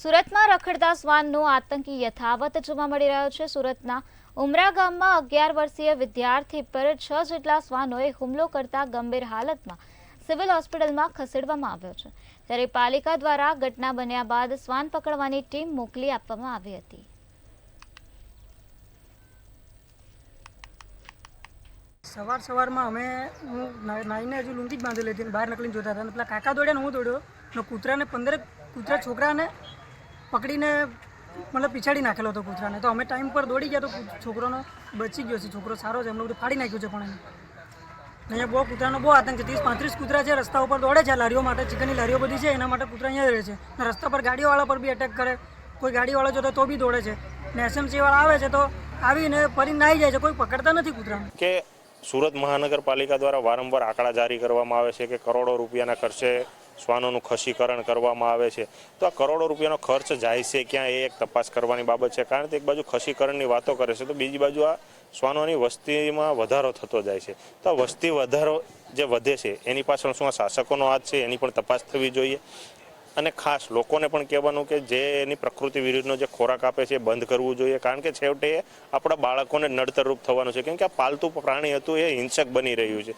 સુરતમાં રખડતા શ્વાનનો આતંકી યથાવત જોવા મળી રહ્યો છે। સુરતના ઉમરા ગામમાં 11 વર્ષીય વિદ્યાર્થી પર 6 જેટલા શ્વાનોએ હુમલો કરતા ગંભીર હાલતમાં સિવિલ હોસ્પિટલમાં ખસેડવામાં આવ્યો છે। ત્યારે પાલિકા દ્વારા ઘટના બન્યા બાદ શ્વાન પકડવાની ટીમ મોકલી આપવામાં આવી હતી। સવારમાં અમે નાઈને હજુ લૂંટી જ બાંધેલી હતી, બહાર નીકળીને જોતા હતા, પેલા કાકા દોડ્યા ને હું દોડ્યો ને કૂતરાને 15 કૂતરા છોકરાને પકડીને મતલબ પીછાડી નાખેલો હતો કૂતરાને। તો અમે ટાઈમ પર દોડી ગયા તો છોકરોનો બચી ગયો છે, છોકરો સારો છે, એમને બધું ફાડી નાખ્યું છે। પણ અહીંયા બહુ કૂતરાનો બહુ આતંક છે। 30-35 કૂતરા છે, રસ્તા ઉપર દોડે છે, લારીઓ માટે, ચિકનની લારીઓ બધી છે, એના માટે કૂતરા અહીંયા રહે છે ને રસ્તા પર ગાડીવાળા પર બી એટેક કરે, કોઈ ગાડીવાળો જોતો તો બી દોડે છે ને એસએમસી વાળા આવે છે તો આવીને ફરીને નાહી જાય છે, કોઈ પકડતા નથી કૂતરાને। કે સુરત મહાનગરપાલિકા દ્વારા વારંવાર આંકડા જારી કરવામાં આવે છે કે કરોડો રૂપિયાના ખર્ચે શ્વાનોનું ખસીકરણ કરવામાં આવે છે। તો આ કરોડો રૂપિયાનો ખર્ચ જાય છે ક્યાં, એ એક તપાસ કરવાની બાબત છે। કારણ કે એક બાજુ ખસીકરણની વાતો કરે છે તો બીજી બાજુ આ શ્વાનોની વસ્તીમાં વધારો થતો જાય છે। તો આ વસ્તી વધારો જે વધે છે એની પાછળ શું આ શાસકોનો હાથ છે, એની પણ તપાસ થવી જોઈએ। અને ખાસ લોકોને પણ કહેવાનું કે જે એની પ્રકૃતિ વિરુદ્ધનો જે ખોરાક આપે છે એ બંધ કરવું જોઈએ। કારણ કે છેવટે આપણા બાળકોને નડતરરૂપ થવાનું છે, કેમ કે આ પાલતુ પ્રાણી હતું એ હિંસક બની રહ્યું છે।